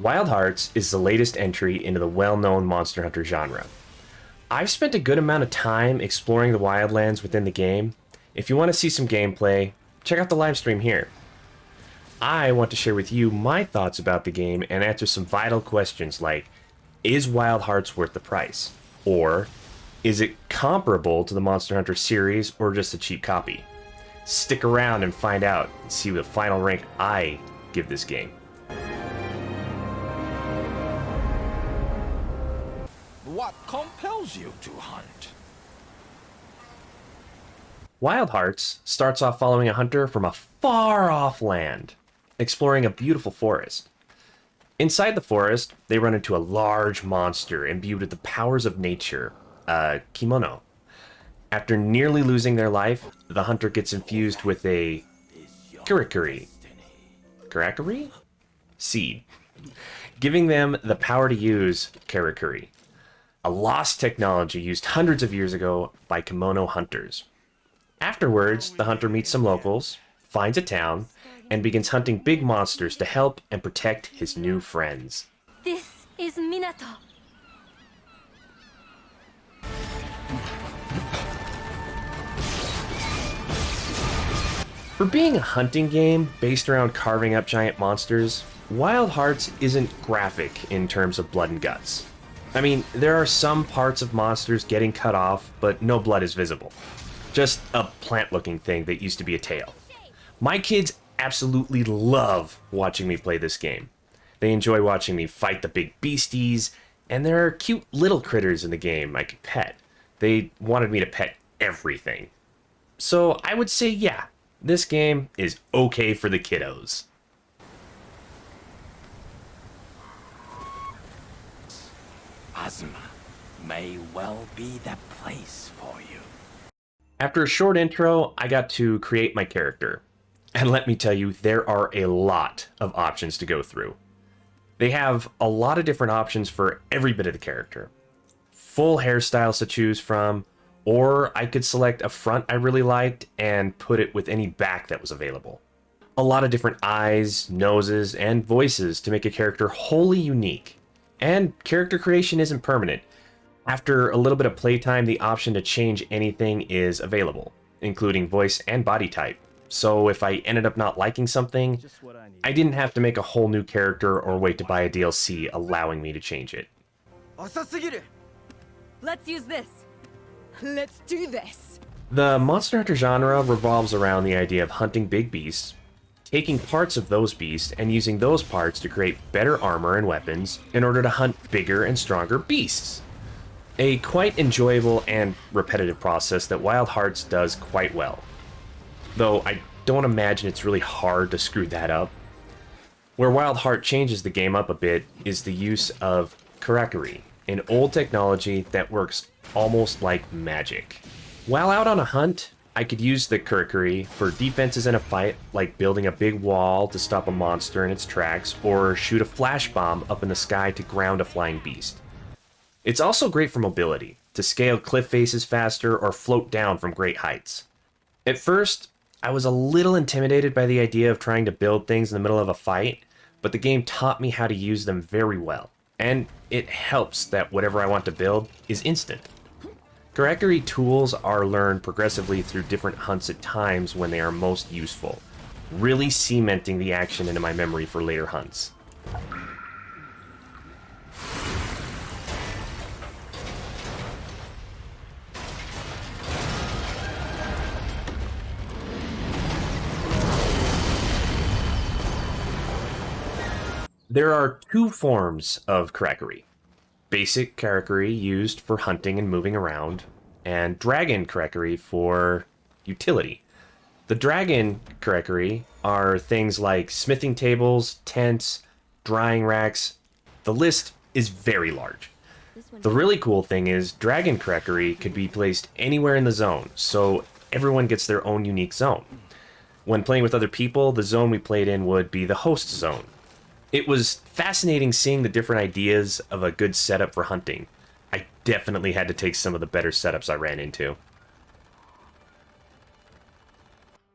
Wild Hearts is the latest entry into the well-known Monster Hunter genre. I've spent a good amount of time exploring the wildlands within the game. If you want to see some gameplay, check out the live stream here. I want to share with you my thoughts about the game and answer some vital questions like, is Wild Hearts worth the price? Or, is it comparable to the Monster Hunter series or just a cheap copy? Stick around and find out and see the final rank I give this game. What compels you to hunt? Wild Hearts starts off following a hunter from a far-off land, exploring a beautiful forest. Inside the forest, they run into a large monster imbued with the powers of nature, Kemono. After nearly losing their life, the hunter gets infused with a Karakuri seed, giving them the power to use Karakuri, a lost technology used hundreds of years ago by Kemono hunters. Afterwards, the hunter meets some locals, finds a town, and begins hunting big monsters to help and protect his new friends. This is Minato. For being a hunting game based around carving up giant monsters, Wild Hearts isn't graphic in terms of blood and guts. I mean, there are some parts of monsters getting cut off, but no blood is visible. Just a plant-looking thing that used to be a tail. My kids absolutely love watching me play this game. They enjoy watching me fight the big beasties, and there are cute little critters in the game I could pet. They wanted me to pet everything. So I would say, yeah, this game is okay for the kiddos. Azuma may well be the place for you. After a short intro, I got to create my character. And let me tell you, there are a lot of options to go through. They have a lot of different options for every bit of the character. Full hairstyles to choose from, or I could select a front I really liked and put it with any back that was available. A lot of different eyes, noses, and voices to make a character wholly unique. And character creation isn't permanent. After a little bit of playtime, the option to change anything is available, including voice and body type. So if I ended up not liking something, I didn't have to make a whole new character or wait to buy a DLC allowing me to change it. Let's use this. Let's do this. The Monster Hunter genre revolves around the idea of hunting big beasts, taking parts of those beasts and using those parts to create better armor and weapons in order to hunt bigger and stronger beasts. A quite enjoyable and repetitive process that Wild Hearts does quite well. Though I don't imagine it's really hard to screw that up. Where Wild Heart changes the game up a bit is the use of Karakuri, an old technology that works almost like magic. While out on a hunt, I could use the Karakuri for defenses in a fight, like building a big wall to stop a monster in its tracks, or shoot a flash bomb up in the sky to ground a flying beast. It's also great for mobility, to scale cliff faces faster or float down from great heights. At first, I was a little intimidated by the idea of trying to build things in the middle of a fight, but the game taught me how to use them very well, and it helps that whatever I want to build is instant. Karakuri tools are learned progressively through different hunts at times when they are most useful, really cementing the action into my memory for later hunts. There are two forms of Karakuri. Basic Karakuri used for hunting and moving around, and Dragon Karakuri for utility. The Dragon Karakuri are things like smithing tables, tents, drying racks. The list is very large. The really cool thing is Dragon Karakuri could be placed anywhere in the zone, so everyone gets their own unique zone. When playing with other people, the zone we played in would be the host zone. It was fascinating seeing the different ideas of a good setup for hunting. I definitely had to take some of the better setups I ran into.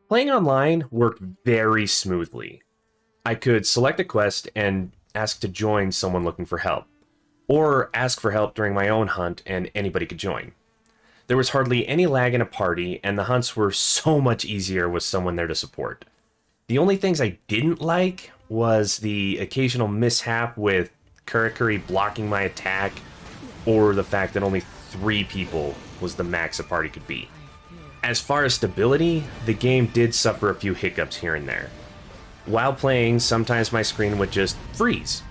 Playing online worked very smoothly. I could select a quest and ask to join someone looking for help, or ask for help during my own hunt and anybody could join. There was hardly any lag in a party, and the hunts were so much easier with someone there to support. The only things I didn't like was the occasional mishap with Karakuri blocking my attack, or the fact that only 3 people was the max a party could be. As far as stability, the game did suffer a few hiccups here and there. While playing, sometimes my screen would just freeze,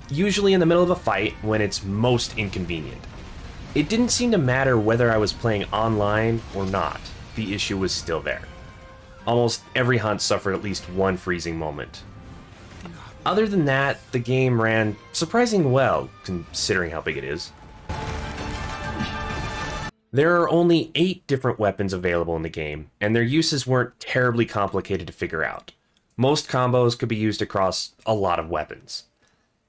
usually in the middle of a fight when it's most inconvenient. It didn't seem to matter whether I was playing online or not, the issue was still there. Almost every hunt suffered at least one freezing moment. Other than that, the game ran surprisingly well, considering how big it is. There are only 8 different weapons available in the game, and their uses weren't terribly complicated to figure out. Most combos could be used across a lot of weapons.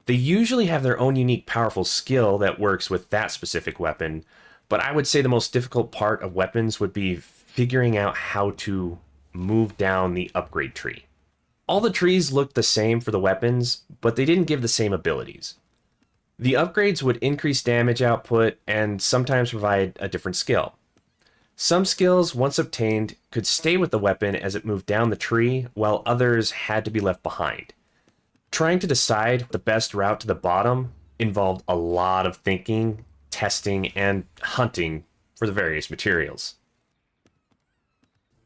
They usually have their own unique powerful skill that works with that specific weapon, but I would say the most difficult part of weapons would be figuring out how to move down the upgrade tree. All the trees looked the same for the weapons, but they didn't give the same abilities. The upgrades would increase damage output and sometimes provide a different skill. Some skills, once obtained, could stay with the weapon as it moved down the tree, while others had to be left behind. Trying to decide the best route to the bottom involved a lot of thinking, testing, and hunting for the various materials.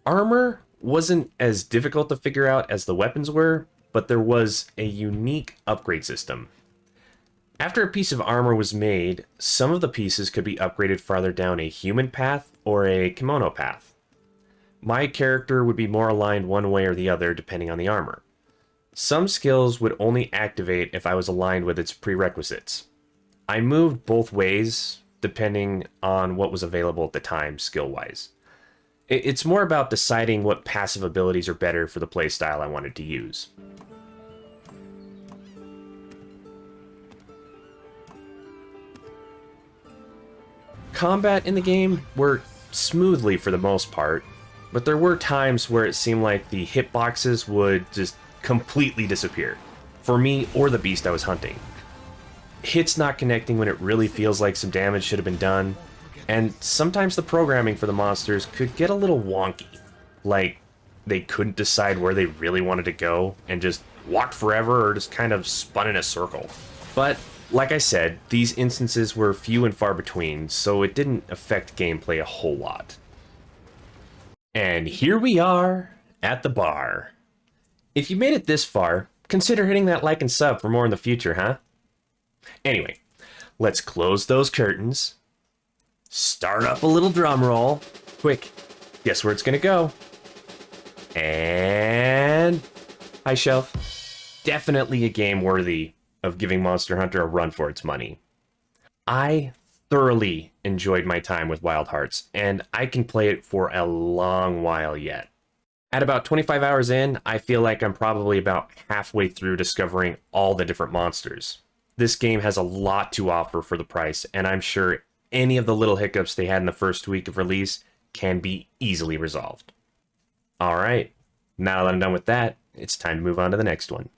Armor wasn't as difficult to figure out as the weapons were, but there was a unique upgrade system. After a piece of armor was made, some of the pieces could be upgraded farther down a human path or a Kemono path. My character would be more aligned one way or the other depending on the armor. Some skills would only activate if I was aligned with its prerequisites. I moved both ways depending on what was available at the time skill-wise. It's more about deciding what passive abilities are better for the playstyle I wanted to use. Combat in the game worked smoothly for the most part, but there were times where it seemed like the hitboxes would just completely disappear, for me or the beast I was hunting. Hits not connecting when it really feels like some damage should have been done, and sometimes the programming for the monsters could get a little wonky, like they couldn't decide where they really wanted to go and just walked forever or just kind of spun in a circle. But like I said, these instances were few and far between, so it didn't affect gameplay a whole lot. And here we are at the bar. If you made it this far, consider hitting that like and sub for more in the future, huh? Anyway, let's close those curtains, start up a little drum roll. Quick, guess where it's gonna go? And high shelf. Definitely a game worthy of giving Monster Hunter a run for its money. I thoroughly enjoyed my time with Wild Hearts, and I can play it for a long while yet. At about 25 hours in, I feel like I'm probably about halfway through discovering all the different monsters. This game has a lot to offer for the price, and I'm sure any of the little hiccups they had in the first week of release can be easily resolved. Alright, now that I'm done with that, it's time to move on to the next one.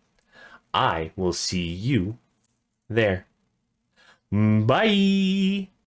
I will see you there. Bye!